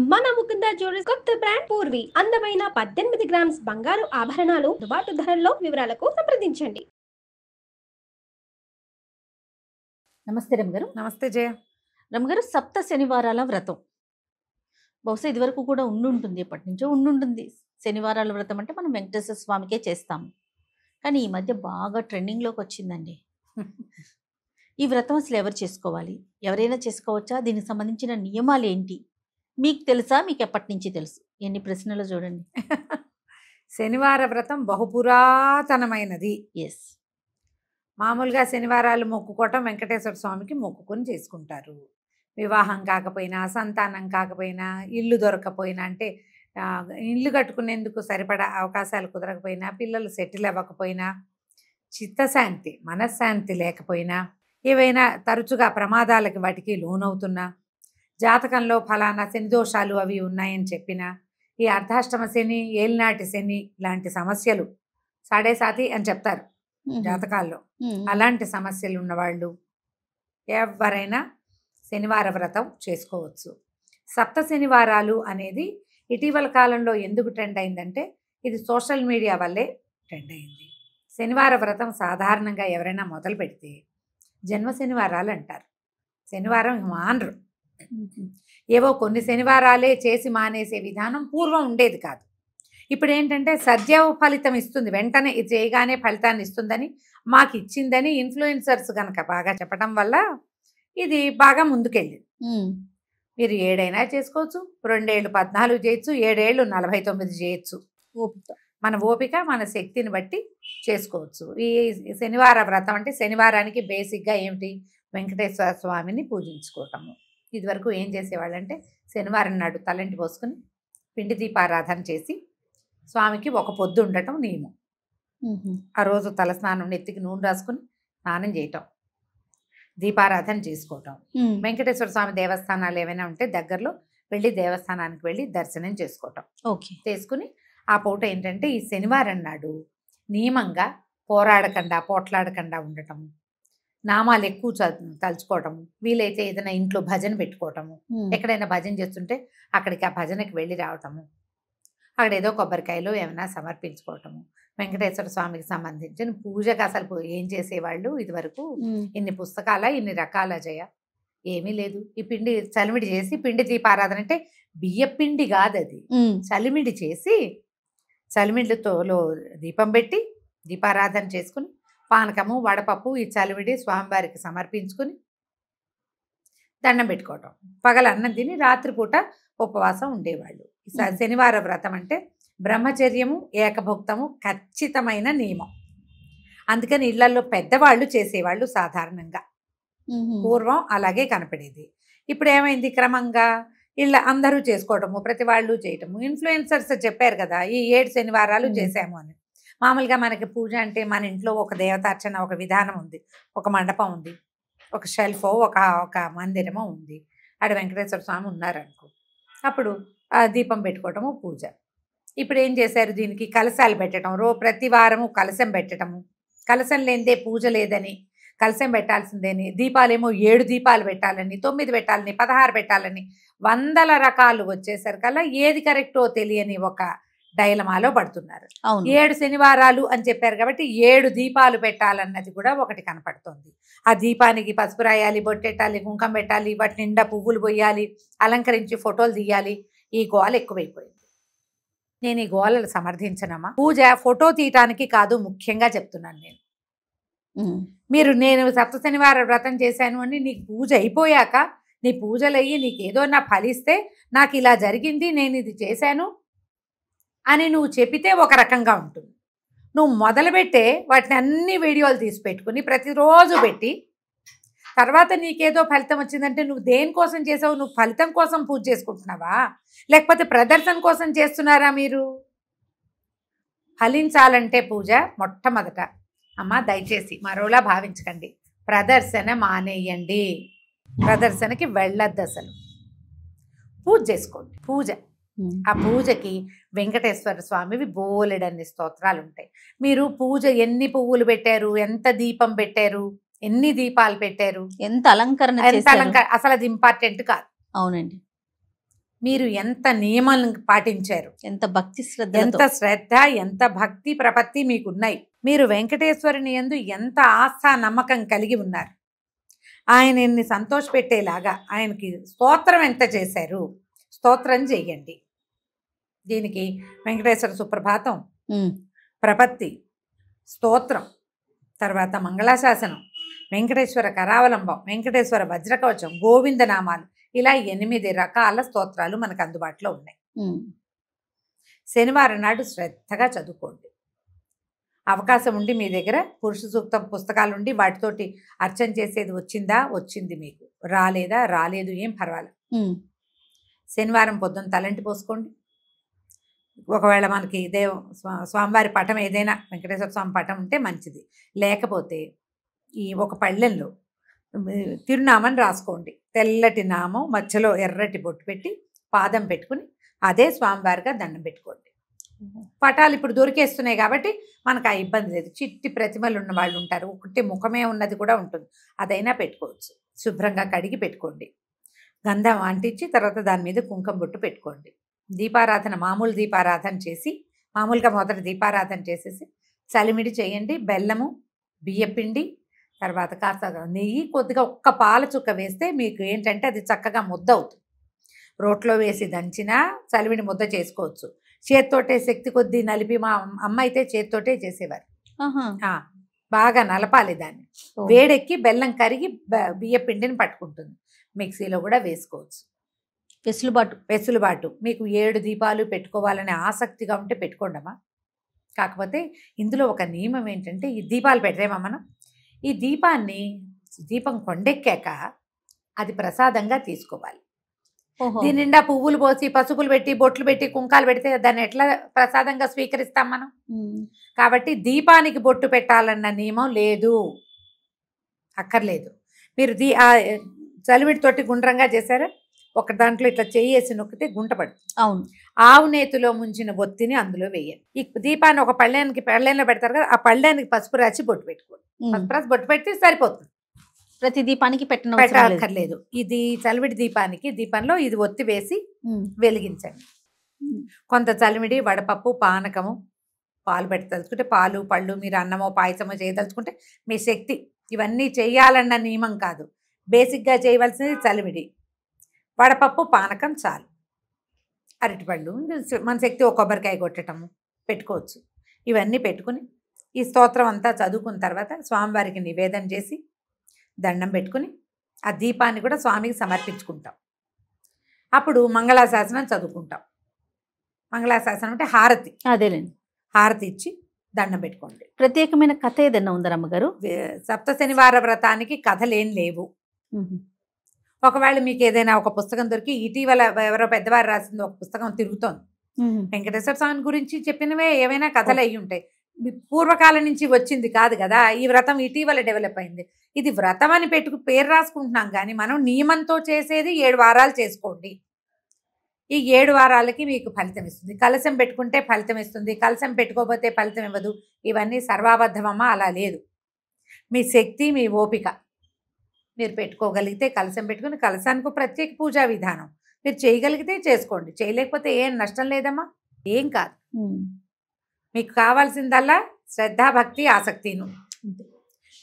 మన ముకుంద జ్యువెలర్స్ కొత్త బ్రాండ్ పూర్వి అందమైన 18 గ్రామ్స్ బంగారు ఆభరణాలు అందుబాటు ధరల్లో. వివరాలకు సంప్రదించండి. నమస్తే రమగారు. నమస్తే జయ. రమగారు, సప్త శనివారాల వ్రతం బహుశా ఇదివరకు కూడా ఉండుంటుంది, ఎప్పటి నుంచో ఉండుంటుంది. శనివారాల వ్రతం అంటే మనం వెంకటేశ్వర స్వామికే చేస్తాము, కానీ ఈ మధ్య బాగా ట్రెండింగ్లోకి వచ్చిందండి. ఈ వ్రతం అసలు ఎవరు చేసుకోవాలి, ఎవరైనా చేసుకోవచ్చా, దీనికి సంబంధించిన నియమాలు ఏంటి, మీకు తెలుసా, మీకు ఎప్పటి నుంచి తెలుసు? ఎన్ని ప్రశ్నలు చూడండి. శనివార వ్రతం బహుపురాతనమైనది. ఎస్, మామూలుగా శనివారాలు మొక్కుకోవటం వెంకటేశ్వర స్వామికి మొక్కుకొని చేసుకుంటారు. వివాహం కాకపోయినా, సంతానం కాకపోయినా, ఇల్లు దొరకపోయినా, అంటే ఇల్లు కట్టుకునేందుకు సరిపడా అవకాశాలు కుదరకపోయినా, పిల్లలు సెటిల్ అవ్వకపోయినా, చిత్తశాంతి మనశ్శాంతి లేకపోయినా, ఏవైనా తరచుగా ప్రమాదాలకి వాటికి లోనవుతున్నా, జాతకంలో ఫలానా శని దోషాలు అవి ఉన్నాయని చెప్పినా, ఈ అర్ధాష్టమ శని, ఏలినాటి శని లాంటి సమస్యలు సాడే సాతి అని చెప్తారు జాతకాల్లో. అలాంటి సమస్యలు ఉన్నవాళ్ళు ఎవరైనా శనివార వ్రతం చేసుకోవచ్చు. సప్త శనివారాలు అనేది ఇటీవల కాలంలో ఎందుకు ట్రెండ్ అయిందంటే, ఇది సోషల్ మీడియా వల్లే ట్రెండ్ అయింది. శనివార వ్రతం సాధారణంగా ఎవరైనా మొదలు పెడితే జన్మ శనివారాలు అంటారు. శనివారం మానరు. ఏవో కొన్ని శనివారాలే చేసి మానేసే విధానం పూర్వం ఉండేది కాదు. ఇప్పుడు ఏంటంటే సద్య ఫలితం ఇస్తుంది, వెంటనే ఇది చేయగానే ఫలితాన్ని ఇస్తుందని, మాకు ఇచ్చిందని ఇన్ఫ్లుయెన్సర్స్ కనుక బాగా చెప్పడం వల్ల ఇది బాగా ముందుకెళ్ళింది. మీరు 7 అయినా చేసుకోవచ్చు, 2 ఏళ్ళు 14 చేయొచ్చు, 7 ఏళ్ళు 49 చేయొచ్చు. మన ఓపిక మన శక్తిని బట్టి చేసుకోవచ్చు. ఈ శనివార వ్రతం అంటే శనివారానికి బేసిక్గా ఏమిటి, వెంకటేశ్వర స్వామిని పూజించుకోవటము. ఇదివరకు ఏం చేసేవాళ్ళంటే శనివారం నాడు తలంటి పోసుకుని పిండి దీపారాధన చేసి స్వామికి ఒక పొద్దు ఉండటం నియమం. ఆ రోజు తలస్నానం, నెత్తికి నూనె రాసుకుని స్నానం చేయటం, దీపారాధన చేసుకోవటం. వెంకటేశ్వర స్వామి దేవస్థానాలు ఏమైనా ఉంటే దగ్గరలో వెళ్ళి దేవస్థానానికి వెళ్ళి దర్శనం చేసుకోవటం. చేసుకుని ఆ పూట ఏంటంటే ఈ శనివారం నాడు నియమంగా పోట్లాడకుండా ఉండటం, నామాలు ఎక్కువ తలుచుకోవటము, వీలైతే ఏదైనా ఇంట్లో భజన పెట్టుకోవటము, ఎక్కడైనా భజన చేస్తుంటే అక్కడికి ఆ భజనకి వెళ్ళి రావటము, అక్కడ ఏదో కొబ్బరికాయలు ఏమైనా సమర్పించుకోవటము. వెంకటేశ్వర స్వామికి సంబంధించిన పూజకు అసలు ఏం చేసేవాళ్ళు ఇదివరకు, ఇన్ని పుస్తకాల ఇన్ని రకాల జయ ఏమీ లేదు. ఈ పిండి చలిమిడి చేసి పిండి దీపారాధన అంటే బియ్య పిండి కాదు, అది చలిమిడి చేసి చలిమిడితో దీపం పెట్టి దీపారాధన చేసుకుని పానకము వడపప్పు ఈ చలివిడి స్వామివారికి సమర్పించుకుని దండం పెట్టుకోవటం. పగల అన్నం తిని రాత్రిపూట ఉపవాసం ఉండేవాళ్ళు. శనివార వ్రతం అంటే బ్రహ్మచర్యము ఏకభుక్తము ఖచ్చితమైన నియమం. అందుకని ఇళ్లలో పెద్దవాళ్ళు చేసేవాళ్ళు సాధారణంగా. పూర్వం అలాగే కనపడేది. ఇప్పుడు ఏమైంది, క్రమంగా ఇళ్ళ అందరూ చేసుకోవటము, ప్రతి వాళ్ళు చేయటము. ఇన్ఫ్లుయెన్సర్స్ చెప్పారు కదా ఈ 7 శనివారాలు చేసాము అని. మామూలుగా మనకి పూజ అంటే మన ఇంట్లో ఒక దేవతార్చన, ఒక విధానం ఉంది, ఒక మండపం ఉంది, ఒక షెల్ఫో ఒక మందిరమో ఉంది, ఆడ వెంకటేశ్వర స్వామి ఉన్నారనుకో, అప్పుడు దీపం పెట్టుకోవటము పూజ. ఇప్పుడు ఏం చేశారు, దీనికి కలశాలు పెట్టడం, ప్రతి వారము కలశం పెట్టడము, కలశం లేనిదే పూజ లేదని, కలశం పెట్టాల్సిందేని, దీపాలేమో 7 దీపాలు పెట్టాలని, 9 పెట్టాలని, 16 పెట్టాలని, 100 రకాలు వచ్చేసరికల్లా ఏది కరెక్టో తెలియని ఒక డైలమాలో పడుతున్నారు. 7 శనివారాలు అని చెప్పారు కాబట్టి 7 దీపాలు పెట్టాలన్నది కూడా ఒకటి కనపడుతోంది. ఆ దీపానికి పసుపు రాయాలి, బొట్టెట్టాలి, కుంకం పెట్టాలి, వాటి నిండా పువ్వులు పోయాలి, అలంకరించి ఫోటోలు తీయాలి. ఈ గోల ఎక్కువైపోయింది. నేను ఈ గోలలు సమర్థించనమ్మా. పూజ ఫోటో తీయటానికి కాదు, ముఖ్యంగా చెప్తున్నాను నేను. నేను సప్త శనివార వ్రతం చేశాను అని నీకు పూజ అయిపోయాక, నీ పూజలు అయ్యి నీకు ఏదో నా ఫలిస్తే, నాకు ఇలా జరిగింది, నేను ఇది చేశాను అని నువ్వు చెప్పితే ఒక రకంగా ఉంటుంది. నువ్వు మొదలుపెట్టే వాటిని అన్ని వీడియోలు తీసి పెట్టుకుని ప్రతిరోజు పెట్టి తర్వాత నీకేదో ఫలితం వచ్చిందంటే నువ్వు దేనికోసం చేసావు? నువ్వు ఫలితం కోసం పూజ చేసుకుంటున్నావా, లేకపోతే ప్రదర్శన కోసం చేస్తున్నారా? మీరు ఫలించాలంటే పూజ మొట్టమొదట అమ్మ దయచేసి మరోలా భావించకండి, ప్రదర్శన మానేయండి, ప్రదర్శనకి వెళ్ళొద్దు, అసలు పూజ చేసుకోండి. పూజ, ఆ పూజకి వెంకటేశ్వర స్వామివి బోలెడన్ని స్తోత్రాలు ఉంటాయి. మీరు పూజ ఎన్ని పువ్వులు పెట్టారు, ఎంత దీపం పెట్టారు, ఎన్ని దీపాలు పెట్టారు, ఎంత అలంకరణ, అసలు అది ఇంపార్టెంట్ కాదు. అవునండి. మీరు ఎంత నియమాలను పాటించారు, ఎంత భక్తి ఎంత శ్రద్ధ. శ్రద్ధ, ఎంత భక్తి ప్రపత్తి మీకున్నాయి. మీరు వెంకటేశ్వరుని యందు ఎంత ఆస్థ నమ్మకం కలిగి ఉన్నారు. ఆయనని సంతోషపెట్టేలాగా ఆయనకి స్తోత్రం ఎంత చేశారు. స్తోత్రం చేయండి. దీనికి వెంకటేశ్వర సుప్రభాతం, ప్రపత్తి, స్తోత్రం, తర్వాత మంగళాశాసనం, వెంకటేశ్వర కరావలంబం, వెంకటేశ్వర వజ్రకవచం, గోవిందనామాలు, ఇలా 8 రకాల స్తోత్రాలు మనకు అందుబాటులో ఉన్నాయి. శనివారం నాడు శ్రద్ధగా చదువుకోండి. అవకాశం ఉండి మీ దగ్గర పురుష సూక్తం పుస్తకాలు ఉండి వాటితోటి అర్చన చేసేది వచ్చిందా, వచ్చింది. మీకు రాలేదా, రాలేదు, ఏం పర్వాలేదు. శనివారం పొద్దున్న తలంటి పోసుకోండి. ఒకవేళ మనకి స్వామివారి పటం ఏదైనా వెంకటేశ్వర స్వామి పటం ఉంటే మంచిది. లేకపోతే ఈ ఒక పళ్ళెంలో తిరునామని రాసుకోండి. తెల్లటి నామం మధ్యలో ఎర్రటి బొట్టు పెట్టి పాదం పెట్టుకుని అదే స్వామివారిగా దండం పెట్టుకోండి. పటాలు ఇప్పుడు దొరికేస్తున్నాయి కాబట్టి మనకు ఆ ఇబ్బంది లేదు. చిట్టి ప్రతిమలు ఉన్న వాళ్ళు ఉంటారు, ఒకటి ముఖమే ఉన్నది కూడా ఉంటుంది, అదైనా పెట్టుకోవచ్చు. శుభ్రంగా కడిగి పెట్టుకోండి. గంధం అంటించి తర్వాత దాని మీద కుంకుమ బొట్టు పెట్టుకోండి. దీపారాధన, మామూలు దీపారాధన చేసి, మామూలుగా మొదట దీపారాధన చేసేసి చలిమిడి చేయండి. బెల్లము, బియ్యపిండి, తర్వాత కాస్త నెయ్యి, కొద్దిగా ఒక్క పాల చుక్క వేస్తే మీకు ఏంటంటే అది చక్కగా ముద్ద అవుతుంది. రోట్లో వేసి దంచినా చలిమిడి ముద్ద చేసుకోవచ్చు. చేత్తోటే శక్తి కొద్దీ నలిపి, మా అమ్మ అయితే చేత్తోటే చేసేవారు. బాగా నలపాలి దాన్ని. వేడెక్కి బెల్లం కరిగి బియ్యపిండిని పట్టుకుంటుంది. మిక్సీలో కూడా వేసుకోవచ్చు. వెసులుబాటు. మీకు 7 దీపాలు పెట్టుకోవాలనే ఆసక్తిగా ఉంటే పెట్టుకోండమ్మా. కాకపోతే ఇందులో ఒక నియమం ఏంటంటే, ఈ దీపాలు పెట్టేమా మనం, ఈ దీపం కొండెక్కాక అది ప్రసాదంగా తీసుకోవాలి. దీని నిండా పువ్వులు పోసి, పసుపులు పెట్టి, బొట్లు పెట్టి, కుంకాలు పెడితే దాన్ని ఎట్లా ప్రసాదంగా స్వీకరిస్తాం మనం? కాబట్టి దీపానికి బొట్టు పెట్టాలన్న నియమం లేదు, అక్కర్లేదు. మీరు చలివిడితోటి గుండ్రంగా చేశారా, ఒక దాంట్లో ఇట్లా చెయ్యేసి నొక్కితే గుంట పడుతుంది. అవును. ఆవు నేతిలో ముంచిన బొత్తిని అందులో వేయాలి. ఈ దీపాన్ని ఒక పళ్ళెంలో పెడతారు కదా, ఆ పళ్ళెనికి పసుపు రాసి బొట్టు పెట్టుకోండి. పసుపు రాసి బొట్టు పెడితే సరిపోతుంది. ప్రతి దీపానికి పెట్టక్కర్లేదు. ఇది చలివిడి దీపంలో ఇది ఒత్తి వేసి వెలిగించండి. కొంత చలివిడి, వడపప్పు, పానకము, పాలు పెట్టదలుచుకుంటే పాలు, పళ్ళు, మీరు అన్నమో పాయసమో చేయదలుచుకుంటే మీ శక్తి. ఇవన్నీ చేయాలన్న నియమం కాదు. బేసిక్గా చేయవలసింది చలివిడి, వడపప్పు, పానకం చాలు. అరటిపళ్ళు, మన శక్తి ఒక కొబ్బరికాయ కొట్టటము పెట్టుకోవచ్చు. ఇవన్నీ పెట్టుకుని ఈ స్తోత్రం అంతా చదువుకున్న తర్వాత స్వామివారికి నివేదన చేసి దండం పెట్టుకుని ఆ దీపాన్ని కూడా స్వామికి సమర్పించుకుంటాం. అప్పుడు మంగళాశాసనం చదువుకుంటాం. మంగళాశాసనం అంటే హారతి. అదేలేండి. హారతి ఇచ్చి దండం పెట్టుకోండి. ప్రత్యేకమైన కథ ఏదన్నా ఉందా అమ్మగారు? సప్త శనివార వ్రతానికి కథలేం లేవు. ఒకవేళ మీకు ఏదైనా ఒక పుస్తకం దొరికి, ఇటీవల ఎవరో పెద్దవారు రాసింది ఒక పుస్తకం తిరుగుతోంది, వెంకటేశ్వర స్వామి గురించి చెప్పినవే ఏవైనా కథలు అయ్యి ఉంటాయి. పూర్వకాలం నుంచి వచ్చింది కాదు కదా. ఈ వ్రతం ఇటీవల డెవలప్ అయింది. ఇది వ్రతం అని పేరు రాసుకుంటున్నాం కానీ మనం నియమంతో చేసేది 7 వారాలు చేసుకోండి. ఈ 7 వారాలకి మీకు ఫలితం ఇస్తుంది. కలశం పెట్టుకుంటే ఫలితం ఇస్తుంది, కలశం పెట్టుకోకపోతే ఫలితం ఇవ్వదు. ఇవన్నీ సర్వాబద్ధమమ్మా, అలా లేదు. మీ శక్తి, మీ ఓపిక. మీరు పెట్టుకోగలిగితే కలశం పెట్టుకుని, కలశానికి ప్రత్యేక పూజా విధానం మీరు చేయగలిగితే చేసుకోండి. చేయలేకపోతే ఏం నష్టం లేదమ్మా, ఏం కాదు. మీకు కావాల్సిందల్లా శ్రద్ధ, భక్తి, ఆసక్తిను.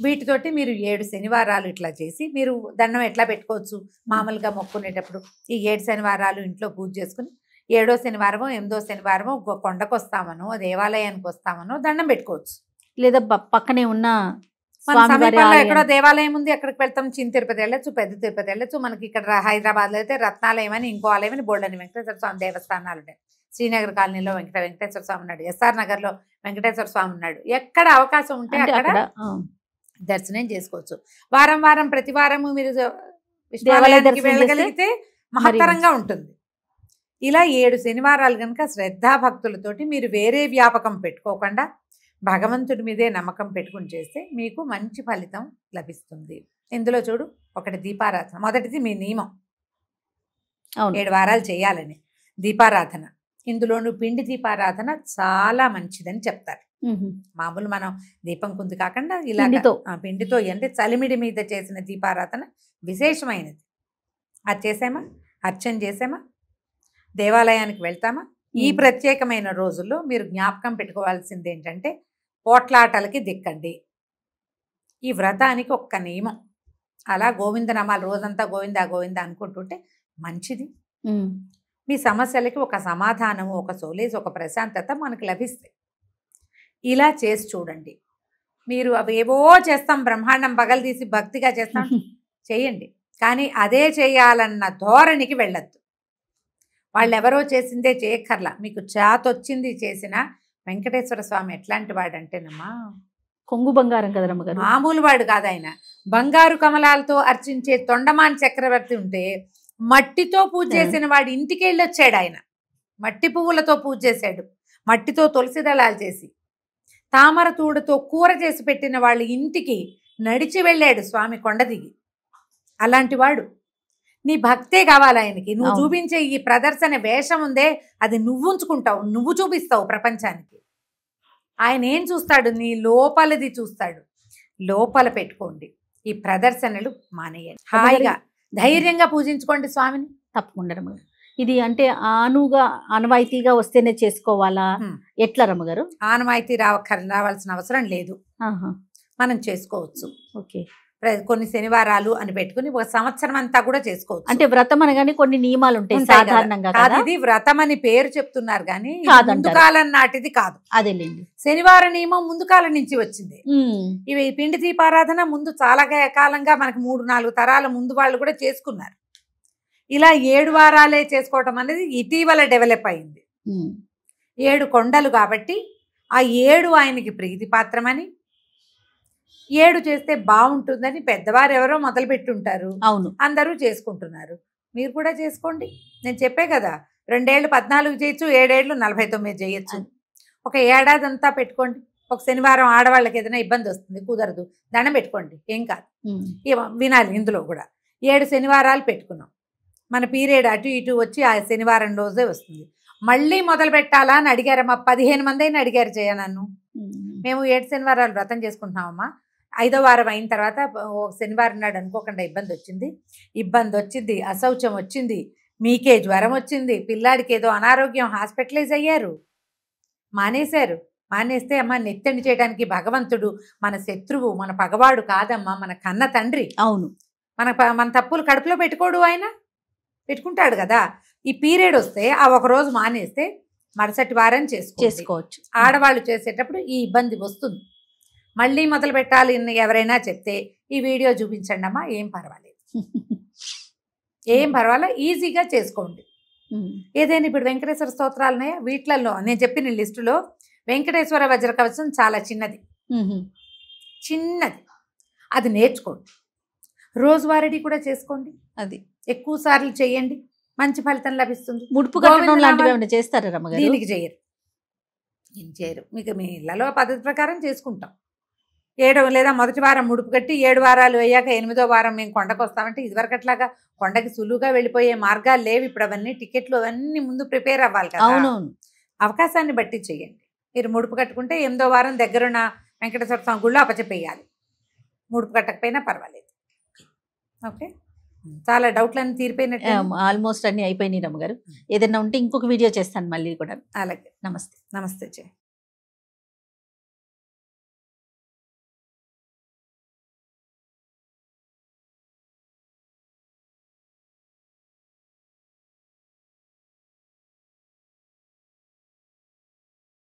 వీటితోటి మీరు 7 శనివారాలు ఇట్లా చేసి మీరు దండం ఎట్లా పెట్టుకోవచ్చు. మామూలుగా మొక్కునేటప్పుడు ఈ 7 శనివారాలు ఇంట్లో పూజ చేసుకుని 7వ శనివారమో 8వ శనివారమో కొండకు వస్తామనో దేవాలయానికి వస్తామనో దండం పెట్టుకోవచ్చు. లేదా పక్కనే ఉన్న సమీపంలో ఎక్కడో దేవాలయం ఉంది, అక్కడికి వెళ్తాం. చిన్న తిరుపతి వెళ్ళొచ్చు, పెద్ద తిరుపతి వెళ్ళొచ్చు. మనకి ఇక్కడ హైదరాబాద్లో అయితే రత్నాలయం అని, ఇంకో ఆలయం అని, బోల్డని వెంకటేశ్వర స్వామి దేవస్థానాలు ఉన్నాయి. శ్రీనగర్ కాలనీలో వెంకటేశ్వర స్వామి ఉన్నాడు, ఎస్ఆర్ నగర్లో వెంకటేశ్వర స్వామి ఉన్నాడు. ఎక్కడ అవకాశం ఉంటే అక్కడ దర్శనం చేసుకోవచ్చు. వారం ప్రతి వారము మీరు దేవాలయానికి వెళ్ళగలిగితే మహత్తరంగా ఉంటుంది. ఇలా 7 శనివారాలు కనుక శ్రద్ధాభక్తులతోటి మీరు వేరే వ్యాపకం పెట్టుకోకుండా భగవంతుడి మీదే నమ్మకం పెట్టుకుని చేస్తే మీకు మంచి ఫలితం లభిస్తుంది. ఇందులో చూడు, ఒకటి దీపారాధన. మొదటిది మీ నియమం 7 వారాలు చేయాలని దీపారాధన. ఇందులోనూ పిండి దీపారాధన చాలా మంచిదని చెప్తారు. మామూలు మనం దీపం కుంది కాకుండా ఇలా పిండితో, అంటే చలిమిడి మీద చేసిన దీపారాధన విశేషమైనది. అది చేసామా, అర్చన చేసామా, దేవాలయానికి వెళ్తామా? ఈ ప్రత్యేకమైన రోజుల్లో మీరు జ్ఞాపకం పెట్టుకోవాల్సింది ఏంటంటే పోట్లాటలకి దిక్కండి. ఈ వ్రతానికి ఒక్క నియమం, అలా గోవిందనామాలు రోజంతా గోవిందా గోవిందా అనుకుంటుంటే మంచిది. మీ సమస్యలకి ఒక సమాధానము, ఒక సోలేజ్, ఒక ప్రశాంతత మనకు లభిస్తాయి. ఇలా చేసి చూడండి. మీరు అవేవో చేస్తాం, బ్రహ్మాండం పగలు తీసి భక్తిగా చేస్తాం, చేయండి. కానీ అదే చేయాలన్న ధోరణికి వెళ్ళొద్దు. వాళ్ళు ఎవరో చేసిందే చేయక్కర్లా, మీకు చేతొచ్చింది చేసిన వెంకటేశ్వర స్వామి ఎట్లాంటి వాడంటేనమ్మా కొంగు బంగారం కదా రమ్మగారు, మామూలు వాడు కాదు ఆయన. బంగారు కమలాలతో అర్చించే తొండమాన్ చక్రవర్తి ఉంటే మట్టితో పూజ చేసిన వాడు ఇంటికి వెళ్ళొచ్చాడు. ఆయన మట్టి పువ్వులతో పూజ చేశాడు, మట్టితో తులసి దళాలు చేసి, తామర తూడుతో కూర చేసి పెట్టిన వాళ్ళ ఇంటికి నడిచి వెళ్ళాడు స్వామి కొండ దిగి. అలాంటి వాడు. నీ భక్తే కావాలి ఆయనకి. నువ్వు చూపించే ఈ ప్రదర్శన వేషం ఉందే, అది నువ్వు ఉంచుకుంటావు, నువ్వు చూపిస్తావు ప్రపంచానికి. ఆయన ఏం చూస్తాడు? నీ లోపలది చూస్తాడు. లోపల పెట్టుకోండి, ఈ ప్రదర్శనలు మానేయండి. హాయిగా ధైర్యంగా పూజించుకోండి స్వామిని. తప్పకుండా రమ్మగారు. ఇది అంటే ఆనవాయితీగా వస్తేనే చేసుకోవాలా, ఎట్లా రమ్మగారు? ఆనవాయితీ రావాల్సిన అవసరం లేదు, మనం చేసుకోవచ్చు. ఓకే, కొన్ని శనివారాలు అని పెట్టుకుని ఒక సంవత్సరం అంతా కూడా చేసుకోవచ్చు. అంటే వ్రతం అనగానే కొన్ని నియమాలు ఉంటాయి సాధారణంగా. ఇది వ్రతం అని పేరు చెప్తున్నారు కానీ ముందు కాలం నాటిది కాదు. అదేలేండి, శనివార నియమం ముందు కాలం నుంచి వచ్చింది. ఇవి పిండి దీపారాధన ముందు చాలా కాలంగా మనకి 3-4 తరాల ముందు వాళ్ళు కూడా చేసుకున్నారు. ఇలా 7 వారాలే చేసుకోవటం అనేది ఇటీవల డెవలప్ అయింది. 7 కొండలు కాబట్టి ఆ 7 ఆయనకి ప్రీతిపాత్రమని, 7 చేస్తే బాగుంటుందని పెద్దవారు ఎవరో మొదలు పెట్టుంటారు. అవును, అందరూ చేసుకుంటున్నారు. మీరు కూడా చేసుకోండి. నేను చెప్పే కదా, 2 ఏళ్ళు 14 చేయొచ్చు, 7 ఏళ్ళు 49 చేయొచ్చు. ఒక ఏడాది అంతా పెట్టుకోండి. ఒక శనివారం ఆడవాళ్ళకి ఏదైనా ఇబ్బంది వస్తుంది, కుదరదు, దండం పెట్టుకోండి, ఏం కాదు. వినాలి. ఇందులో కూడా 7 శనివారాలు పెట్టుకున్నాం. మన పీరియడ్ అటు ఇటు వచ్చి ఆ శనివారం రోజే వస్తుంది. మళ్ళీ మొదలు పెట్టాలా అని అడిగారమ్మా. 15 మంది అయినా అడిగారు జయ నన్ను. మేము 7 శనివారాలు వ్రతం చేసుకుంటున్నామమ్మా. 5వ వారం అయిన తర్వాత శనివారం నాడు అనుకోకుండా ఇబ్బంది వచ్చింది, అశౌచం వచ్చింది, మీకే జ్వరం వచ్చింది, పిల్లాడికి ఏదో అనారోగ్యం, హాస్పిటలైజ్ అయ్యారు, మానేశారు. మానేస్తే అమ్మ నెత్తెండి చేయడానికి భగవంతుడు మన శత్రువు, మన పగవాడు కాదమ్మా, మన కన్న తండ్రి. అవును, మన తప్పులు కడుపులో పెట్టుకోడు, ఆయన పెట్టుకుంటాడు కదా. ఈ పీరియడ్ వస్తే ఆ ఒక రోజు మానేస్తే మరుసటి వారం చేసుకోవచ్చు. ఆడవాళ్ళు చేసేటప్పుడు ఈ ఇబ్బంది వస్తుంది. మళ్ళీ మొదలు పెట్టాలి ఎవరైనా చెప్తే ఈ వీడియో చూపించండి అమ్మా, ఏం పర్వాలేదు, ఏం పర్వాలేదు, ఈజీగా చేసుకోండి. ఏదైనా ఇప్పుడు వెంకటేశ్వర స్తోత్రాలు ఉన్నాయా, వీటిలలో నేను చెప్పిన లిస్టులో వెంకటేశ్వర వజ్ర కవచం చాలా చిన్నది, అది నేర్చుకోండి. రోజువారీ కూడా చేసుకోండి, అది ఎక్కువ సార్లు చేయండి, మంచి ఫలితం లభిస్తుంది. ముడుపు కట్టడం లాంటివి ఏమైనా చేస్తారా రమ్మగారు? దీనికి చేయరు, ఏం చేయరు. మీకు మీ ఇళ్లలో పద్ధతి ప్రకారం చేసుకుంటాం. 7 లేదా మొదటి వారం ముడుపు కట్టి 7 వారాలు అయ్యాక 8వ వారం మేము కొండకు వస్తామంటే ఇదివరకట్లాగా కొండకి సులువుగా వెళ్ళిపోయే మార్గాలు లేవు. ఇప్పుడు అవన్నీ టికెట్లు అవన్నీ ముందు ప్రిపేర్ అవ్వాలి కదా. అవునవును, అవకాశాన్ని బట్టి చేయండి. మీరు ముడుపు కట్టుకుంటే 8వ వారం దగ్గరున్న వెంకటేశ్వర స్వామి గుళ్ళో అప్పచెప్పేయాలి. ముడుపు కట్టకపోయినా పర్వాలేదు. ఓకే, చాలా డౌట్లన్నీ తీరిపోయినట్టు, ఆల్మోస్ట్ అన్ని అయిపోయినాయి రమ్మగారు. ఏదైనా ఉంటే ఇంకొక వీడియో చేస్తాను మళ్ళీ కూడా. అలాగే, నమస్తే. నమస్తే జయ.